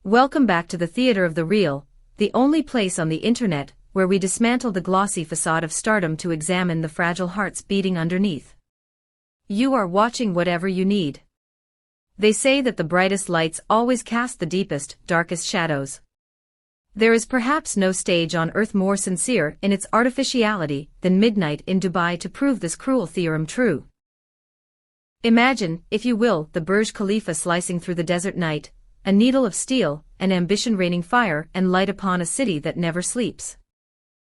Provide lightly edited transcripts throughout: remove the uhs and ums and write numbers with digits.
Welcome back to the theater of the real, the only place on the internet where we dismantle the glossy facade of stardom to examine the fragile hearts beating underneath. You are watching Whatever You Need. They say that the brightest lights always cast the deepest, darkest shadows. There is perhaps no stage on earth more sincere in its artificiality than midnight in Dubai to prove this cruel theorem true. Imagine, if you will, the Burj Khalifa slicing through the desert night, a needle of steel, an ambition raining fire and light upon a city that never sleeps.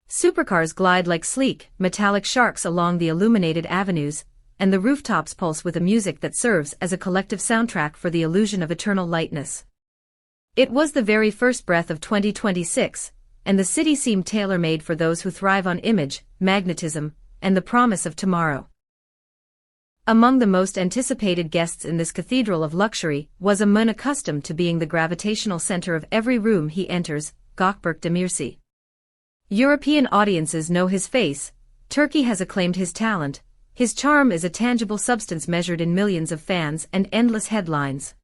Supercars glide like sleek, metallic sharks along the illuminated avenues, and the rooftops pulse with a music that serves as a collective soundtrack for the illusion of eternal lightness. It was the very first breath of 2026, and the city seemed tailor-made for those who thrive on image, magnetism, and the promise of tomorrow. Among the most anticipated guests in this cathedral of luxury was a man accustomed to being the gravitational center of every room he enters, Gökberk Demirci. European audiences know his face, Turkey has acclaimed his talent, his charm is a tangible substance measured in millions of fans and endless headlines.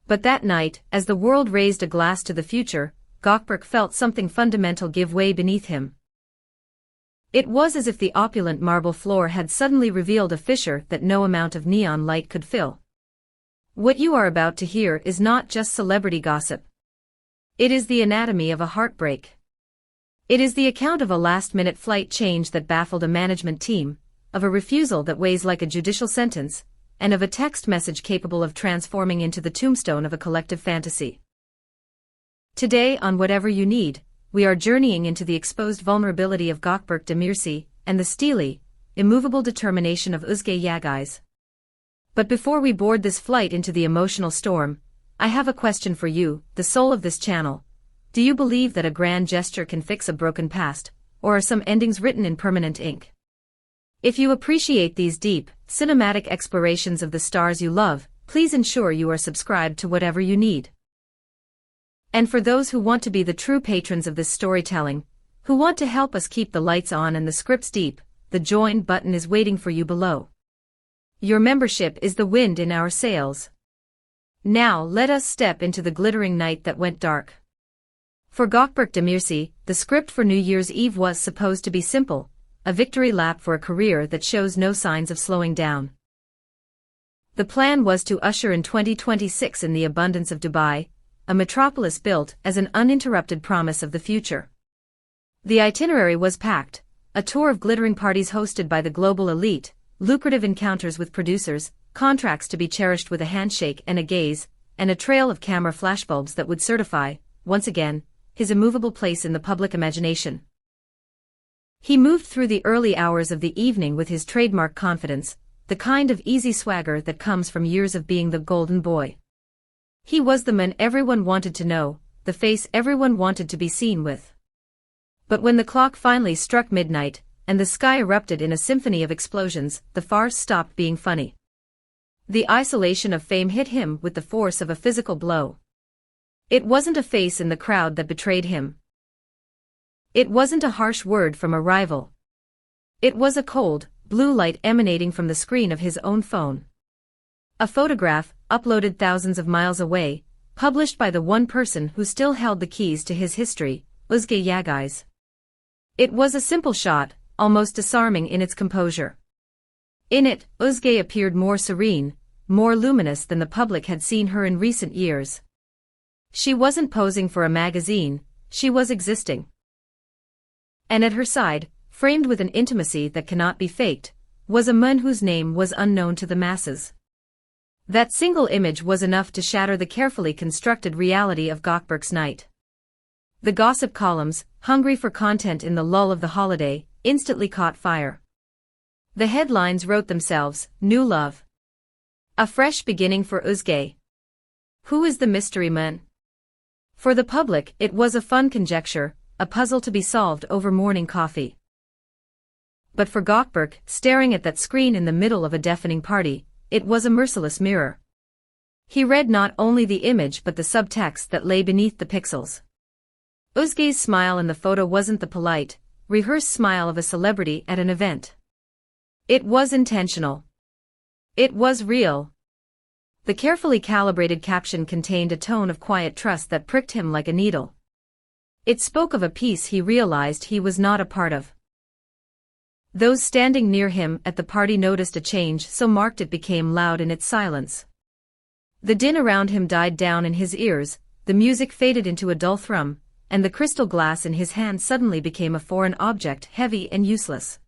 But that night, as the world raised a glass to the future, Gökberk felt something fundamental give way beneath him. It was as if the opulent marble floor had suddenly revealed a fissure that no amount of neon light could fill. What you are about to hear is not just celebrity gossip. It is the anatomy of a heartbreak. It is the account of a last-minute flight change that baffled a management team, of a refusal that weighs like a judicial sentence, and of a text message capable of transforming into the tombstone of a collective fantasy. Today on Whatever You Need, we are journeying into the exposed vulnerability of Gökberk Demirci and the steely, immovable determination of Özge Yağız. But before we board this flight into the emotional storm, I have a question for you, the soul of this channel. Do you believe that a grand gesture can fix a broken past, or are some endings written in permanent ink? If you appreciate these deep, cinematic explorations of the stars you love, please ensure you are subscribed to Whatever You Need. And for those who want to be the true patrons of this storytelling, who want to help us keep the lights on and the scripts deep, the join button is waiting for you below. Your membership is the wind in our sails. Now let us step into the glittering night that went dark. For Gökberk Demirci, the script for New Year's Eve was supposed to be simple, a victory lap for a career that shows no signs of slowing down. The plan was to usher in 2026 in the abundance of Dubai, a metropolis built as an uninterrupted promise of the future. The itinerary was packed, a tour of glittering parties hosted by the global elite, lucrative encounters with producers, contracts to be cherished with a handshake and a gaze, and a trail of camera flashbulbs that would certify, once again, his immovable place in the public imagination. He moved through the early hours of the evening with his trademark confidence, the kind of easy swagger that comes from years of being the golden boy. He was the man everyone wanted to know, the face everyone wanted to be seen with. But when the clock finally struck midnight, and the sky erupted in a symphony of explosions, the farce stopped being funny. The isolation of fame hit him with the force of a physical blow. It wasn't a face in the crowd that betrayed him. It wasn't a harsh word from a rival. It was a cold, blue light emanating from the screen of his own phone. A photograph, uploaded thousands of miles away, published by the one person who still held the keys to his history, Özge Yağız. It was a simple shot, almost disarming in its composure. In it, Özge appeared more serene, more luminous than the public had seen her in recent years. She wasn't posing for a magazine, she was existing. And at her side, framed with an intimacy that cannot be faked, was a man whose name was unknown to the masses. That single image was enough to shatter the carefully constructed reality of Gökberk's night. The gossip columns, hungry for content in the lull of the holiday, instantly caught fire. The headlines wrote themselves, "New Love. A fresh beginning for Özge. Who is the mystery man?" For the public, it was a fun conjecture, a puzzle to be solved over morning coffee. But for Gökberk, staring at that screen in the middle of a deafening party, it was a merciless mirror. He read not only the image but the subtext that lay beneath the pixels. Özge's smile in the photo wasn't the polite, rehearsed smile of a celebrity at an event. It was intentional. It was real. The carefully calibrated caption contained a tone of quiet trust that pricked him like a needle. It spoke of a peace he realized he was not a part of. Those standing near him at the party noticed a change so marked it became loud in its silence. The din around him died down in his ears, the music faded into a dull thrum, and the crystal glass in his hand suddenly became a foreign object, heavy and useless.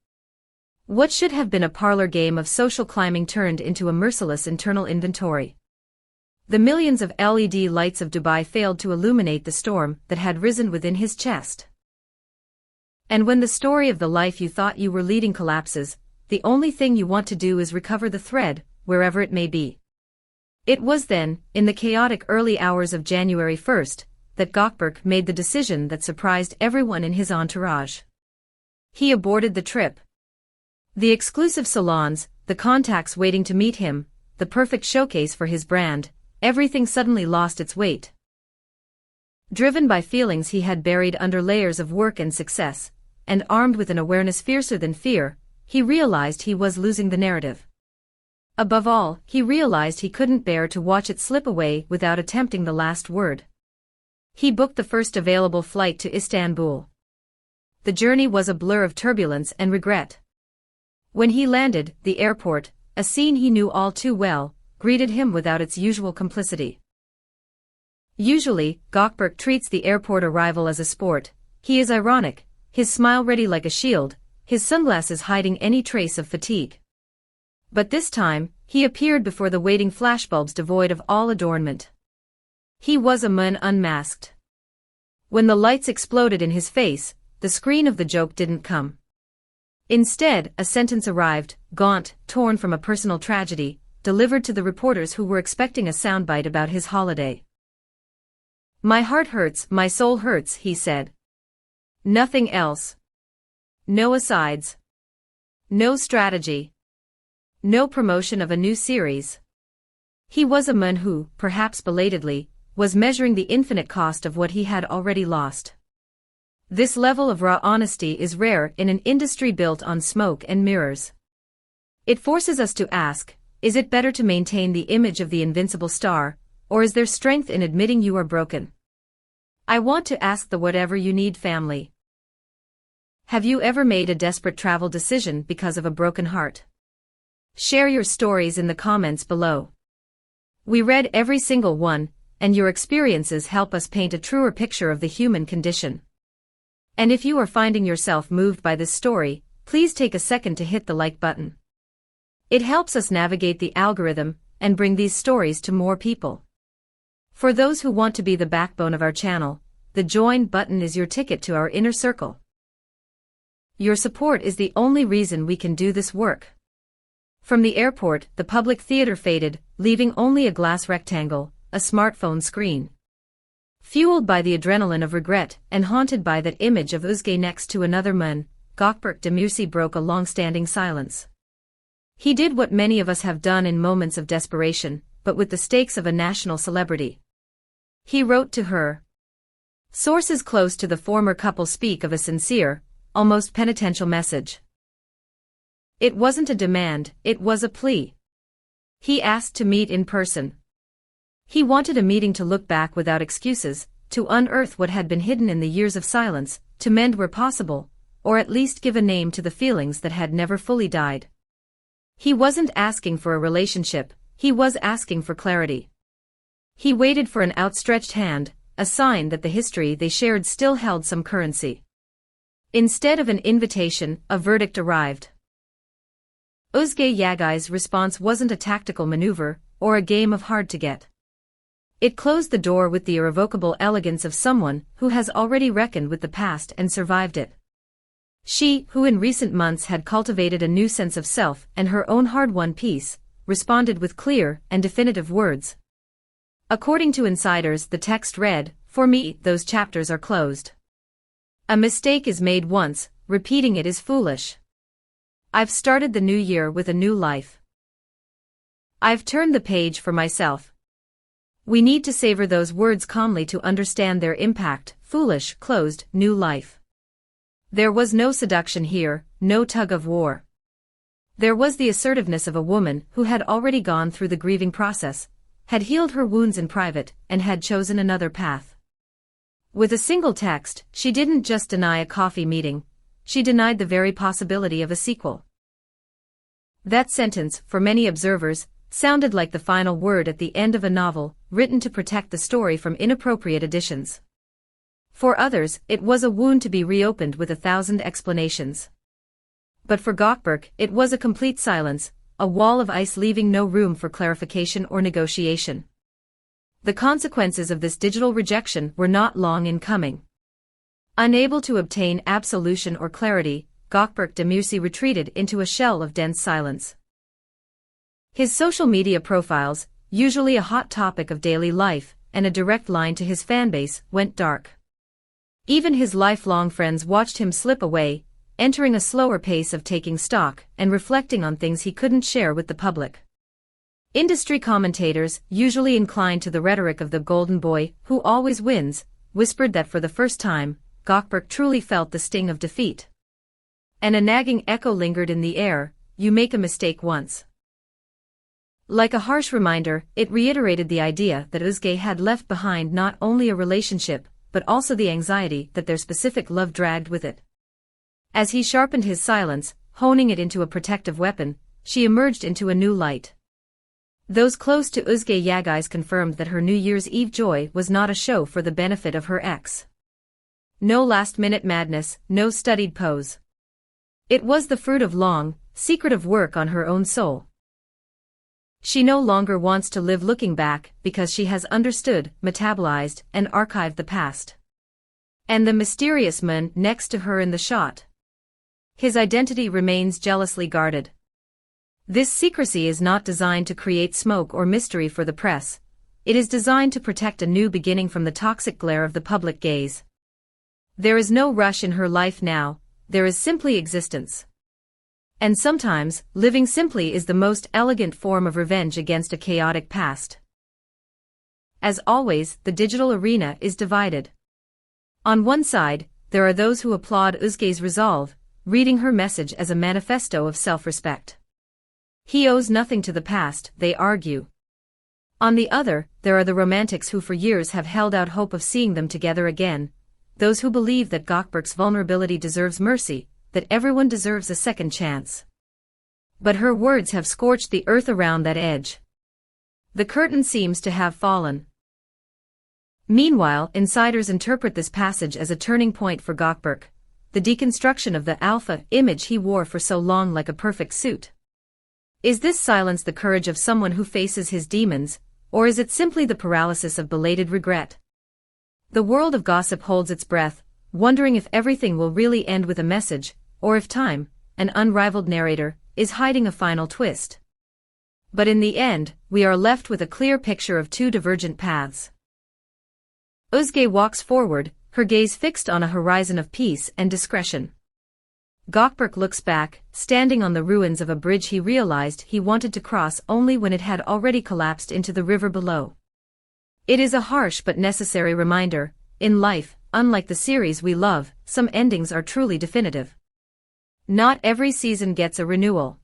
What should have been a parlor game of social climbing turned into a merciless internal inventory. The millions of LED lights of Dubai failed to illuminate the storm that had risen within his chest. And when the story of the life you thought you were leading collapses, the only thing you want to do is recover the thread, wherever it may be. It was then, in the chaotic early hours of January 1st, that Gökberk made the decision that surprised everyone in his entourage. He aborted the trip. The exclusive salons, the contacts waiting to meet him, the perfect showcase for his brand, everything suddenly lost its weight. Driven by feelings he had buried under layers of work and success, and armed with an awareness fiercer than fear, he realized he was losing the narrative. Above all, he realized he couldn't bear to watch it slip away without attempting the last word. He booked the first available flight to Istanbul. The journey was a blur of turbulence and regret. When he landed, the airport, a scene he knew all too well, greeted him without its usual complicity. Usually, Gökberk treats the airport arrival as a sport. He is ironic, his smile ready like a shield, his sunglasses hiding any trace of fatigue. But this time, he appeared before the waiting flashbulbs devoid of all adornment. He was a man unmasked. When the lights exploded in his face, the screen of the joke didn't come. Instead, a sentence arrived, gaunt, torn from a personal tragedy, delivered to the reporters who were expecting a soundbite about his holiday. "My heart hurts, my soul hurts," he said. Nothing else. No asides. No strategy. No promotion of a new series. He was a man who, perhaps belatedly, was measuring the infinite cost of what he had already lost. This level of raw honesty is rare in an industry built on smoke and mirrors. It forces us to ask, is it better to maintain the image of the invincible star, or is there strength in admitting you are broken? I want to ask the whatever you need family. Have you ever made a desperate travel decision because of a broken heart? Share your stories in the comments below. We read every single one, and your experiences help us paint a truer picture of the human condition. And if you are finding yourself moved by this story, please take a second to hit the like button. It helps us navigate the algorithm and bring these stories to more people. For those who want to be the backbone of our channel, the join button is your ticket to our inner circle. Your support is the only reason we can do this work. From the airport, the public theater faded, leaving only a glass rectangle, a smartphone screen. Fueled by the adrenaline of regret and haunted by that image of Özge next to another man, Gökberk Demirci broke a long-standing silence. He did what many of us have done in moments of desperation, but with the stakes of a national celebrity. He wrote to her. Sources close to the former couple speak of a sincere, almost penitential message. It wasn't a demand, it was a plea. He asked to meet in person. He wanted a meeting to look back without excuses, to unearth what had been hidden in the years of silence, to mend where possible, or at least give a name to the feelings that had never fully died. He wasn't asking for a relationship, he was asking for clarity. He waited for an outstretched hand, a sign that the history they shared still held some currency. Instead of an invitation, a verdict arrived. Özge Yağız's response wasn't a tactical maneuver, or a game of hard to get. It closed the door with the irrevocable elegance of someone who has already reckoned with the past and survived it. She, who in recent months had cultivated a new sense of self and her own hard-won peace, responded with clear and definitive words. According to insiders, the text read, "For me, those chapters are closed. A mistake is made once, repeating it is foolish. I've started the new year with a new life. I've turned the page for myself." We need to savor those words calmly to understand their impact. Foolish, closed, new life. There was no seduction here, no tug of war. There was the assertiveness of a woman who had already gone through the grieving process, had healed her wounds in private, and had chosen another path. With a single text, she didn't just deny a coffee meeting, she denied the very possibility of a sequel. That sentence, for many observers, sounded like the final word at the end of a novel, written to protect the story from inappropriate additions. For others, it was a wound to be reopened with 1,000 explanations. But for Gökberk, it was a complete silence, a wall of ice leaving no room for clarification or negotiation. The consequences of this digital rejection were not long in coming. Unable to obtain absolution or clarity, Gökberk Demirci retreated into a shell of dense silence. His social media profiles, usually a hot topic of daily life and a direct line to his fanbase, went dark. Even his lifelong friends watched him slip away, entering a slower pace of taking stock and reflecting on things he couldn't share with the public. Industry commentators, usually inclined to the rhetoric of the golden boy who always wins, whispered that for the first time, Gökberk truly felt the sting of defeat. And a nagging echo lingered in the air, "You make a mistake once." Like a harsh reminder, it reiterated the idea that Özge had left behind not only a relationship, but also the anxiety that their specific love dragged with it. As he sharpened his silence, honing it into a protective weapon, she emerged into a new light. Those close to Özge Yağız confirmed that her New Year's Eve joy was not a show for the benefit of her ex. No last-minute madness, no studied pose. It was the fruit of long, secretive work on her own soul. She no longer wants to live looking back because she has understood, metabolized, and archived the past. And the mysterious man next to her in the shot. His identity remains jealously guarded. This secrecy is not designed to create smoke or mystery for the press. It is designed to protect a new beginning from the toxic glare of the public gaze. There is no rush in her life now, there is simply existence. And sometimes, living simply is the most elegant form of revenge against a chaotic past. As always, the digital arena is divided. On one side, there are those who applaud Özge's resolve, reading her message as a manifesto of self-respect. He owes nothing to the past, they argue. On the other, there are the romantics who for years have held out hope of seeing them together again, those who believe that Gökberk's vulnerability deserves mercy, that everyone deserves a second chance. But her words have scorched the earth around that edge. The curtain seems to have fallen. Meanwhile, insiders interpret this passage as a turning point for Gökberk, the deconstruction of the alpha image he wore for so long like a perfect suit. Is this silence the courage of someone who faces his demons, or is it simply the paralysis of belated regret? The world of gossip holds its breath, wondering if everything will really end with a message, or if time, an unrivaled narrator, is hiding a final twist. But in the end, we are left with a clear picture of two divergent paths. Özge walks forward, her gaze fixed on a horizon of peace and discretion. Gökberk looks back, standing on the ruins of a bridge he realized he wanted to cross only when it had already collapsed into the river below. It is a harsh but necessary reminder, in life, unlike the series we love, some endings are truly definitive. Not every season gets a renewal.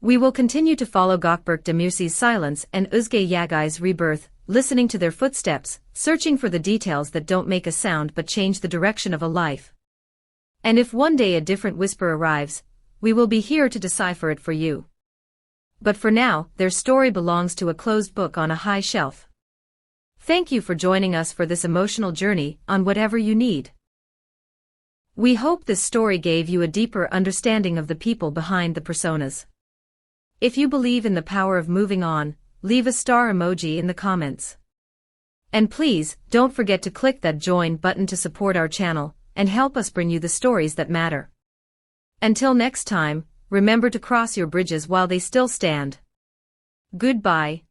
We will continue to follow Gökberk Demirci's silence and Özge Yağız's rebirth, listening to their footsteps, searching for the details that don't make a sound but change the direction of a life. And if one day a different whisper arrives, we will be here to decipher it for you. But for now, their story belongs to a closed book on a high shelf. Thank you for joining us for this emotional journey on whatever you need. We hope this story gave you a deeper understanding of the people behind the personas. If you believe in the power of moving on, leave a star emoji in the comments. And please, don't forget to click that join button to support our channel and help us bring you the stories that matter. Until next time, remember to cross your bridges while they still stand. Goodbye.